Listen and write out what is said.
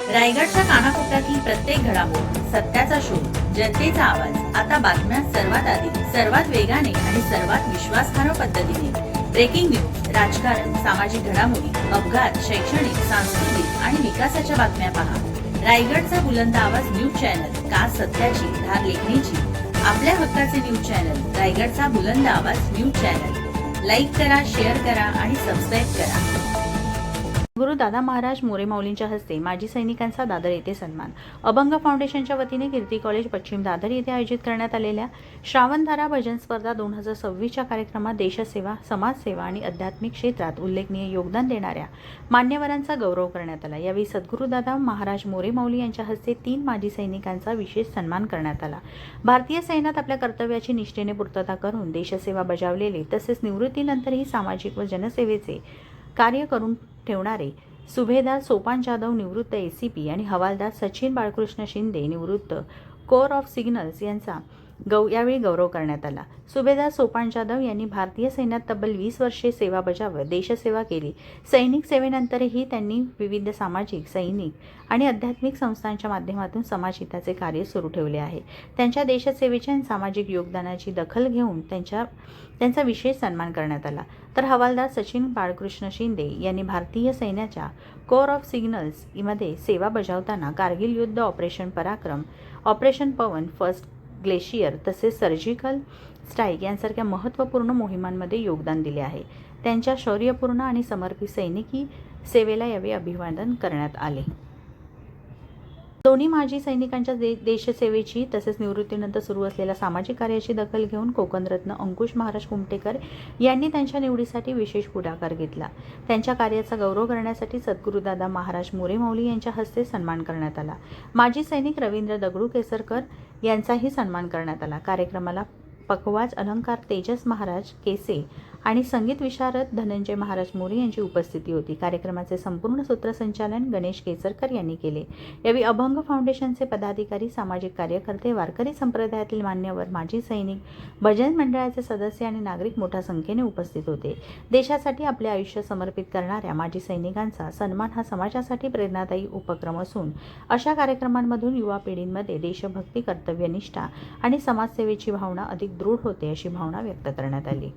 रायगडच्या कानाकोपऱ्यातील प्रत्येक घडामोड, सत्याचा शोध, जनतेचा आवाज. आता बातम्या सर्वात आधी, सर्वात वेगाने आणि सर्वात विश्वासार्ह पद्धतीने. ब्रेकिंग न्यूज, राजकारण, सामाजिक घडामोडी, अपघात, शैक्षणिक, सांस्कृतिक आणि विकासाच्या बातम्या पहा. रायगडचा बुलंद आवाज न्यूज चॅनल, का सत्याची धार लेखणीची. आपल्या हक्काचे न्यूज चॅनल, रायगडचा बुलंद आवाज न्यूज चॅनल. लाईक करा, शेअर करा आणि सबस्क्राईब करा. गुरु दादा महाराज मोरे माऊलींच्या हस्ते माजी सैनिकांचा दादर येथे सन्मान. अभंग फाउंडेशनच्या वतीने कीर्ती कॉलेज पश्चिम दादर येथे आयोजित करण्यात आलेल्या श्रावणधारा भजन स्पर्धा 2026च्या कार्यक्रमात देशसेवा, समाजसेवा आणि आध्यात्मिक क्षेत्रात उल्लेखनीय योगदान देणाऱ्या मान्यवरांचा गौरव करण्यात आला. यावेळी सद्गुरू दादा महाराज मोरे माऊली यांच्या हस्ते 3 माजी सैनिकांचा विशेष सन्मान करण्यात आला. भारतीय सैन्यात आपल्या कर्तव्याची निष्ठेने पूर्तता करून देशसेवा बजावलेले तसेच निवृत्तीनंतरही सामाजिक व जनसेवेचे कार्य करून ठेवणारे सुभेदार सोपान जाधव निवृत्त ACP आणि हवालदार सचिन बाळकृष्ण शिंदे निवृत्त कोर ऑफ सिग्नल्स यांचा यावेळी गौरव करण्यात आला. सुभेदार सोपान जाधव यांनी भारतीय सैन्यात तब्बल 20 वर्षे सेवा बजावत देशसेवा केली. सैनिक सेवेनंतरही त्यांनी विविध सामाजिक, सैनिक आणि आध्यात्मिक संस्थांच्या माध्यमातून समाजहिताचे कार्य सुरू ठेवले आहे. त्यांच्या देशसेवेच्या आणि सामाजिक योगदानाची दखल घेऊन त्यांचा विशेष सन्मान करण्यात आला. तर हवालदार सचिन बाळकृष्ण शिंदे यांनी भारतीय सैन्याच्या कोर ऑफ सिग्नल्स मध्ये सेवा बजावताना कारगिल युद्ध, ऑपरेशन पराक्रम, ऑपरेशन पवन, फर्स्ट ग्लेशियर तसेच सर्जिकल स्ट्राईक यांसारख्या महत्त्वपूर्ण मोहिमांमध्ये योगदान दिले आहे. त्यांच्या शौर्यपूर्ण आणि समर्पित सैनिकी सेवेला यावेळी अभिवादन करण्यात आले. दोन्ही माजी सैनिकांच्या देशसेवेची तसेच निवृत्तीनंतर सुरू असलेल्या सामाजिक कार्याची दखल घेऊन कोकणरत्न अंकुश महाराज कुमटेकर यांनी त्यांच्या निवडीसाठी विशेष पुढाकार घेतला. त्यांच्या कार्याचा गौरव करण्यासाठी सद्गुरुदादा महाराज मोरे माऊली यांच्या हस्ते सन्मान करण्यात आला. माजी सैनिक रवींद्र दगडू केसरकर यांचाही सन्मान करण्यात आला. कार्यक्रमाला पखवाज अलंकार तेजस महाराज केसे आणि संगीत विशारद धनंजय महाराज मोरे यांची उपस्थिती होती. कार्यक्रमाचे संपूर्ण सूत्रसंचालन गणेश केसरकर यांनी केले. यावेळी अभंग फाउंडेशनचे पदाधिकारी, सामाजिक कार्यकर्ते, वारकरी संप्रदायातील मान्यवर, माजी सैनिक, भजन मंडळाचे सदस्य आणि नागरिक मोठ्या संख्येने उपस्थित होते. देशासाठी आपले आयुष्य समर्पित करणाऱ्या माजी सैनिकांचा सन्मान हा समाजासाठी प्रेरणादायी उपक्रम असून अशा कार्यक्रमांमधून युवा पिढींमध्ये देशभक्ती, कर्तव्यनिष्ठा आणि समाजसेवेची भावना अधिक दृढ होते, अशी भावना व्यक्त करण्यात आली.